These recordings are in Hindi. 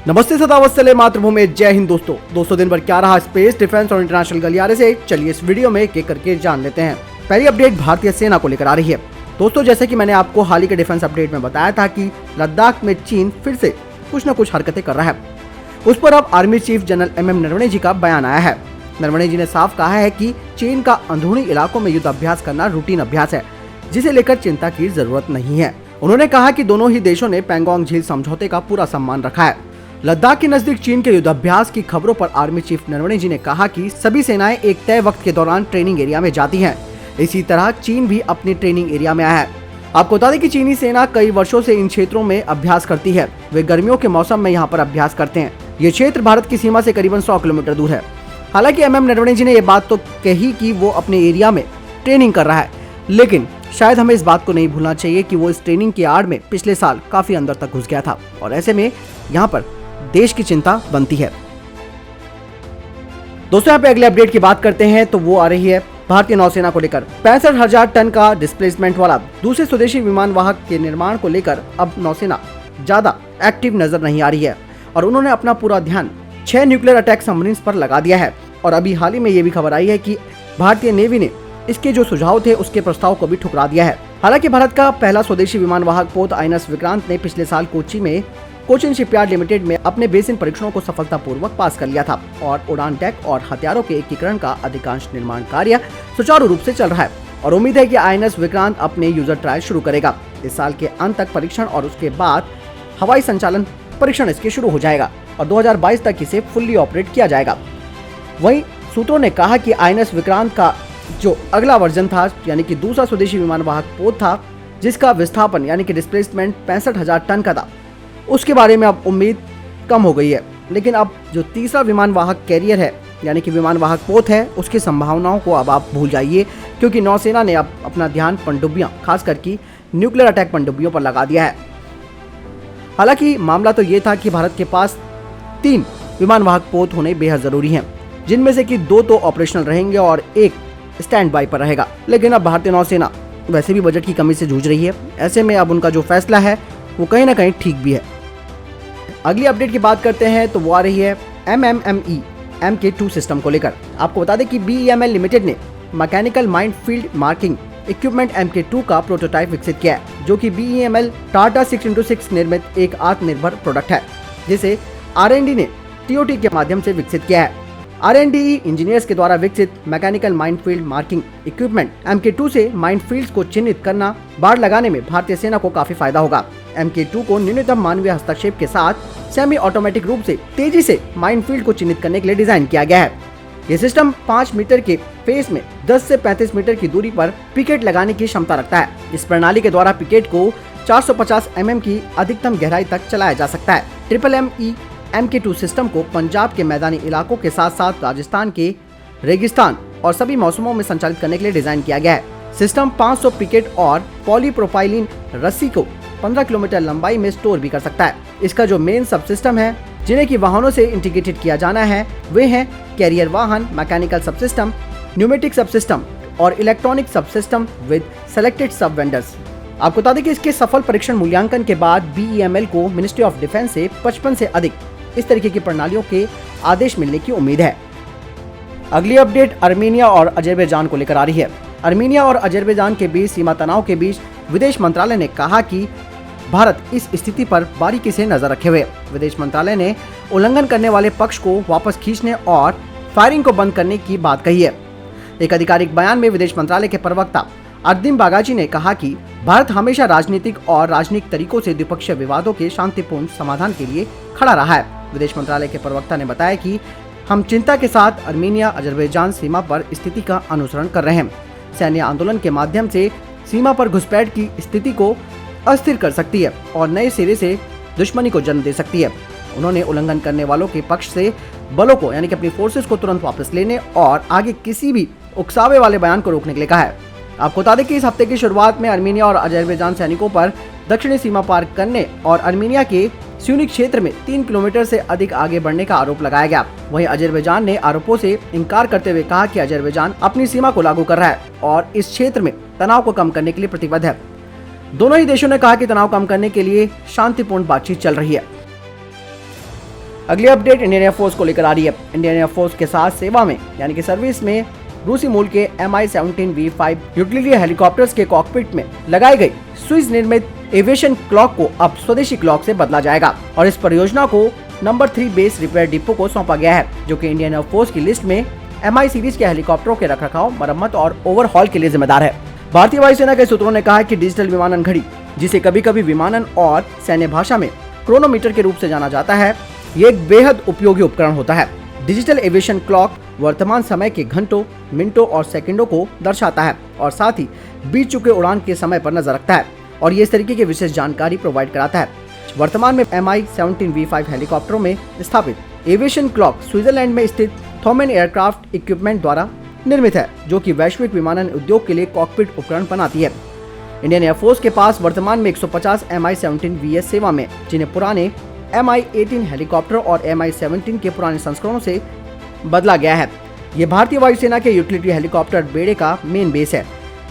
नमस्ते सदावत्सले मातृभूमि, जय हिंद। दोस्तों दिन भर क्या रहा स्पेस, डिफेंस और इंटरनेशनल गलियारे से, चलिए इस वीडियो में एक एक करके जान लेते हैं। पहली अपडेट भारतीय सेना को लेकर आ रही है। दोस्तों जैसे कि मैंने आपको हाल ही के डिफेंस अपडेट में बताया था कि लद्दाख में चीन फिर से कुछ न कुछ हरकतें कर रहा है। उस पर अब army chief general MM Naravane ji का बयान आया है। नरवणे जी ने साफ कहा है कि चीन का अंदरूनी इलाकों में युद्ध अभ्यास करना रूटीन अभ्यास है, जिसे लेकर चिंता की जरूरत नहीं है। उन्होंने कहा कि दोनों ही देशों ने पैंगोंग झील समझौते का पूरा सम्मान रखा है। लद्दाख के नजदीक चीन के युद्धाभ्यास की खबरों पर आर्मी चीफ नरवणे जी ने कहा कि सभी सेनाएं एक तय वक्त के दौरान ट्रेनिंग एरिया में जाती हैं। इसी तरह चीन भी अपनी ट्रेनिंग एरिया में आया है। आपको बता दें कि चीनी सेना कई वर्षों से इन क्षेत्रों में अभ्यास करती है। वे गर्मियों के मौसम में यहाँ पर अभ्यास करते हैं। ये क्षेत्र भारत की सीमा से करीबन 100 किलोमीटर दूर है। हालांकि MM नरवणे जी ने ये बात तो कही कि वो अपने एरिया में ट्रेनिंग कर रहा है, लेकिन शायद हमें इस बात को नहीं भूलना चाहिए कि वो इस ट्रेनिंग की आड़ में पिछले साल काफी अंदर तक घुस गया था, और ऐसे में यहाँ पर देश की चिंता बनती है। दोस्तों यहाँ पे अगले अपडेट की बात करते हैं तो वो आ रही है भारतीय नौसेना को लेकर। 65,000 टन का डिस्प्लेसमेंट वाला दूसरे स्वदेशी विमान वाहक के निर्माण को लेकर अब नौसेना ज्यादा एक्टिव नजर नहीं आ रही है, और उन्होंने अपना पूरा ध्यान 6 न्यूक्लियर अटैक सबमरीन्स पर लगा दिया है। और अभी हाल ही में ये भी खबर आई है कि भारतीय नेवी ने इसके जो सुझाव थे उसके प्रस्ताव को भी ठुकरा दिया है। हालांकि भारत का पहला स्वदेशी विमान वाहक पोत INS विक्रांत ने पिछले साल कोच्चि में कोचिन शिपयार्ड लिमिटेड में अपने बेसिन परीक्षणों को सफलतापूर्वक पास कर लिया था, और उड़ान टैक और हथियारों के एकीकरण का अधिकांश निर्माण कार्य सुचारू रूप से चल रहा है। और उम्मीद है कि INS विक्रांत अपने यूजर ट्रायल शुरू करेगा। इस साल के अंत तक परीक्षण और उसके बाद हवाई संचालन परीक्षण इसके शुरू हो जाएगा, और 2022 तक इसे फुल्ली ऑपरेट किया जाएगा। वहीं सूत्रों ने कहा कि INS विक्रांत का जो अगला वर्जन था, यानी कि दूसरा स्वदेशी विमान वाहक पोत था, जिसका विस्थापन यानी कि डिस्प्लेसमेंट 65,000 टन का था, उसके बारे में अब उम्मीद कम हो गई है। लेकिन अब जो तीसरा विमान वाहक कैरियर है, यानी कि विमान वाहक पोत है, उसकी संभावनाओं को अब आप भूल जाइए, क्योंकि नौसेना ने अब अपना ध्यान पनडुब्बियां, खास करके न्यूक्लियर अटैक पनडुब्बियों पर लगा दिया है। हालांकि मामला तो ये था कि भारत के पास 3 विमान वाहक पोत होने बेहद जरूरी हैं, जिनमें से कि 2 तो ऑपरेशनल रहेंगे और 1 स्टैंड बाय पर रहेगा। लेकिन अब भारतीय नौसेना वैसे भी बजट की कमी से जूझ रही है। ऐसे में अब उनका जो फैसला है वो कहीं ना कहीं ठीक भी है। अगली अपडेट की बात करते हैं तो वो आ रही है MMME MK2 सिस्टम को लेकर। आपको बता दें कि BEML लिमिटेड ने mechanical mind field marking equipment MK2 का प्रोटोटाइप विकसित किया है, जो कि BEML टाटा 6x6 निर्मित एक आत्मनिर्भर प्रोडक्ट है, जिसे R&D ने TOT के माध्यम से विकसित किया है। R&D इंजीनियर्स के द्वारा विकसित mechanical mind field marking equipment MK2 से माइंड फील्ड्स को चिन्हित करना, बाढ़ लगाने में भारतीय सेना को काफी फायदा होगा। MK2 को न्यूनतम मानवीय हस्तक्षेप के साथ सेमी ऑटोमेटिक रूप से तेजी से माइंड फील्ड को चिन्हित करने के लिए डिजाइन किया गया है। ये सिस्टम 5 मीटर के फेस में 10 से 35 मीटर की दूरी पर पिकेट लगाने की क्षमता रखता है। इस प्रणाली के द्वारा पिकेट को 450 mm की अधिकतम गहराई तक चलाया जा सकता है। MMME MK2 सिस्टम को पंजाब के मैदानी इलाकों के साथ साथ राजस्थान के रेगिस्तान और सभी मौसमों में संचालित करने के लिए डिजाइन किया गया है। सिस्टम 500 पिकेट और पॉलीप्रोपाइलिन रस्सी को 15 किलोमीटर लंबाई में स्टोर भी कर सकता है। इसका जो मेन सब सिस्टम है, जिन्हें की वाहनों से इंटीग्रेटेड किया जाना है, वे हैं कैरियर वाहन, मैकेनिकल सब सिस्टम, न्यूमेटिक सब सिस्टम और इलेक्ट्रॉनिक सब सिस्टम विद सेलेक्टेड सब वेंडर्स। आपको बता दें कि इसके सफल परीक्षण मूल्यांकन के बाद BEML को मिनिस्ट्री ऑफ डिफेंस से 55 से अधिक इस तरीके की प्रणालियों के आदेश मिलने की उम्मीद है। अगली अपडेट आर्मीनिया और अजरबैजान को लेकर आ रही है। आर्मीनिया और अजरबैजान के बीच सीमा तनाव के बीच विदेश मंत्रालय ने कहा कि भारत इस स्थिति पर बारीकी से नजर रखे हुए। विदेश मंत्रालय ने उल्लंघन करने वाले पक्ष को वापस खींचने और फायरिंग को बंद करने की बात कही है। एक आधिकारिक बयान में विदेश मंत्रालय के प्रवक्ता अर्दिम बागाची ने कहा कि भारत हमेशा राजनीतिक और राजनीतिक तरीकों से द्विपक्षीय विवादों के शांतिपूर्ण समाधान के लिए खड़ा रहा है। विदेश मंत्रालय के प्रवक्ता ने बताया कि हम चिंता के साथ आर्मीनिया अजरबैजान सीमा पर स्थिति का अनुसरण कर रहे हैं। सैन्य आंदोलन के माध्यम से सीमा पर घुसपैठ की स्थिति को अस्थिर कर सकती है और नए सिरे से दुश्मनी को जन्म दे सकती है। उन्होंने उल्लंघन करने वालों के पक्ष से बलों को, यानी कि अपनी फोर्सेस को तुरंत वापस लेने और आगे किसी भी उकसावे वाले बयान को रोकने के लिए कहा है। आपको बता दें कि इस हफ्ते की शुरुआत में आर्मीनिया और अजरबैजान सैनिकों पर दक्षिणी सीमा पार करने और आर्मीनिया के स्यूनिक क्षेत्र में 3 किलोमीटर से अधिक आगे बढ़ने का आरोप लगाया गया। वहीं अजरबैजान ने आरोपों से इनकार करते हुए कहा कि अजरबैजान अपनी सीमा को लागू कर रहा है और इस क्षेत्र में तनाव को कम करने के लिए प्रतिबद्ध है। दोनों ही देशों ने कहा कि तनाव कम करने के लिए शांतिपूर्ण बातचीत चल रही है। अगली अपडेट इंडियन एयरफोर्स को लेकर आ रही है। इंडियन एयरफोर्स के साथ सेवा में यानी कि सर्विस में रूसी मूल के Mi-17V5 यूटिलिटी हेलीकॉप्टर्स के कॉकपिट में लगाई गई स्विस निर्मित एविएशन क्लॉक को अब स्वदेशी क्लॉक से बदला जाएगा और इस परियोजना को नंबर 3 बेस रिपेयर डिपो को सौंपा गया है, जो कि इंडियन एयरफोर्स की लिस्ट में Mi सीरीज के हेलीकॉप्टरों के रखरखाव, मरम्मत और ओवरहॉल के लिए जिम्मेदार है। भारतीय वायुसेना के सूत्रों ने कहा कि डिजिटल विमानन घड़ी, जिसे कभी कभी विमानन और सैन्य भाषा में क्रोनोमीटर के रूप से जाना जाता है, ये एक बेहद उपयोगी उपकरण होता है। डिजिटल एविएशन क्लॉक वर्तमान समय के घंटों, मिनटों और सेकंडों को दर्शाता है और साथ ही बीत चुके उड़ान के समय पर नजर रखता है और ये इस तरीके की विशेष जानकारी प्रोवाइड कराता है। वर्तमान में Mi-17V5 हेलीकॉप्टरों में स्थापित एविएशन क्लॉक स्विट्जरलैंड में स्थित थॉमन एयरक्राफ्ट इक्विपमेंट द्वारा निर्मित है, जो कि वैश्विक विमानन उद्योग के लिए कॉकपिट उपकरण बनाती है। इंडियन एयरफोर्स के पास वर्तमान में 150 Mi-17VS सेवा में, जिन्हें पुराने Mi-18 हेलीकॉप्टर और Mi-17 के पुराने संस्करणों से बदला गया है। ये भारतीय वायुसेना के यूटिलिटी हेलीकॉप्टर बेड़े का मेन बेस है,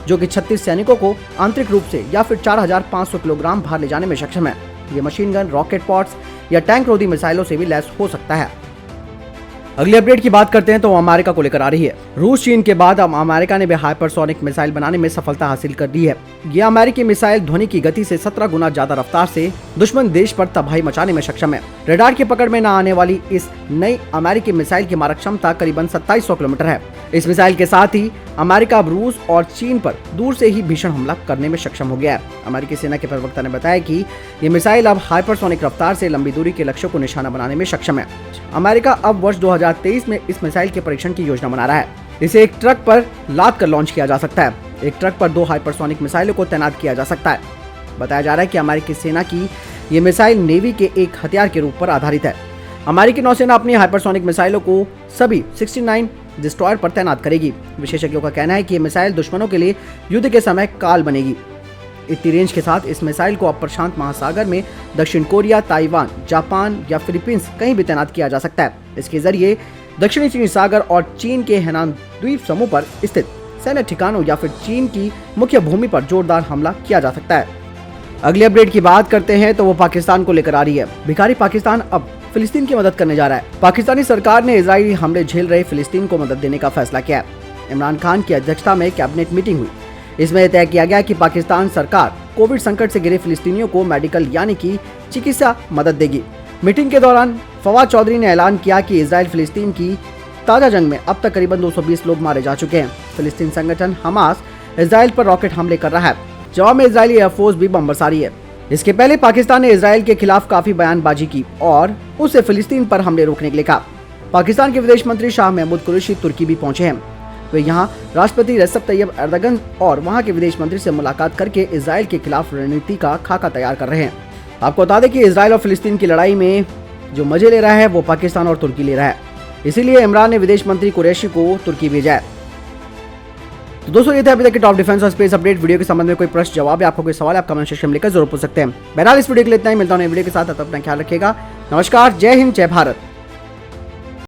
जो कि 36 सैनिकों को आंतरिक रूप से या फिर 4500 किलोग्राम भार ले जाने में सक्षम है। ये मशीन गन, रॉकेट पॉड्स या टैंक रोधी मिसाइलों से भी लैस हो सकता है। अगली अपडेट की बात करते हैं तो अमेरिका को लेकर आ रही है। रूस चीन के बाद अब अमेरिका ने भी हाइपरसोनिक मिसाइल बनाने में सफलता हासिल कर दी है। ये अमेरिकी मिसाइल ध्वनि की गति से 17 गुना ज्यादा रफ्तार से दुश्मन देश पर तबाही मचाने में सक्षम है। रडार की पकड़ में न आने वाली इस नई अमेरिकी मिसाइल की मारक क्षमता करीबन 2700 किलोमीटर है। इस मिसाइल के साथ ही अमेरिका अब रूस और चीन पर दूर से ही भीषण हमला करने में सक्षम हो गया है। अमेरिकी सेना के प्रवक्ता ने बताया कि ये मिसाइल अब हाइपरसोनिक रफ्तार से लंबी दूरी के लक्ष्यों को निशाना बनाने में सक्षम है। अमेरिका अब वर्ष 2023 में इस मिसाइल के परीक्षण की योजना बना रहा है। इसे एक ट्रक पर लाद कर लॉन्च किया जा सकता है। एक ट्रक पर 2 हाइपरसोनिक मिसाइलों को तैनात किया जा सकता है। बताया जा रहा है कि अमेरिकी सेना की ये मिसाइल नेवी के एक हथियार के रूप पर आधारित है। अमेरिकी नौसेना अपनी हाइपरसोनिक मिसाइलों को सभी 69 डिस्ट्रॉयर पर तैनात करेगी। विशेषज्ञों का कहना है कि ये मिसाइल दुश्मनों के लिए युद्ध के समय काल बनेगी। इतनी रेंज के साथ इस मिसाइल को अब प्रशांत महासागर में दक्षिण कोरिया, ताइवान, जापान या फिलीपींस कहीं भी तैनात किया जा सकता है। इसके जरिए दक्षिणी चीनी सागर और चीन के हैनान द्वीप समूह पर स्थित सैन्य ठिकानों या फिर चीन की मुख्य भूमि पर जोरदार हमला किया जा सकता है। अगली अपडेट की बात करते हैं तो वो पाकिस्तान को लेकर आ रही है। भिखारी पाकिस्तान अब फिलिस्तीन की मदद करने जा रहा है। पाकिस्तानी सरकार ने इजरायली हमले झेल रहे फिलिस्तीन को मदद देने का फैसला किया है। इमरान खान की अध्यक्षता में कैबिनेट मीटिंग हुई। इसमें तय किया गया कि पाकिस्तान सरकार कोविड संकट से घिरे फिलिस्तीनियों को मेडिकल यानी कि चिकित्सा मदद देगी। मीटिंग के दौरान फवाद चौधरी ने ऐलान किया कि इजराइल फिलिस्तीन की ताजा जंग में अब तक करीबन 220 लोग मारे जा चुके हैं। फिलिस्तीन संगठन हमास इजराइल पर रॉकेट हमले कर रहा है। जवाब में इजरायली एयरफोर्स भी बम बरसा रही है। इसके पहले पाकिस्तान ने इजराइल के खिलाफ काफी बयानबाजी की और उसे फिलिस्तीन पर हमले रोकने के लिए कहा। पाकिस्तान के विदेश मंत्री शाह महमूद कुरैशी तुर्की भी पहुंचे हैं। वे यहां राष्ट्रपति रेसिप तैयब एर्दोगन और वहां के विदेश मंत्री से मुलाकात करके इजराइल के खिलाफ रणनीति का खाका तैयार कर रहे हैं। आपको बता दें कि इजराइल और फिलिस्तीन की लड़ाई में जो मजे ले रहा है वो पाकिस्तान और तुर्की ले रहा है। इसीलिए इमरान ने विदेश मंत्री कुरैशी को तुर्की भेजा है। तो दोस्तों, ये थे अभी तक के टॉप डिफेंस और स्पेस अपडेट। वीडियो के संबंध में कोई प्रश्न, जवाब या आपको कोई सवाल आप कमेंट सेक्शन में लेकर जरूर पूछ सकते हैं। बहरहाल इस वीडियो के लिए इतना ही। मिलता हूं नई वीडियो के साथ, तब तक अपना ख्याल रखिएगा। नमस्कार, जय हिंद, जय भारत।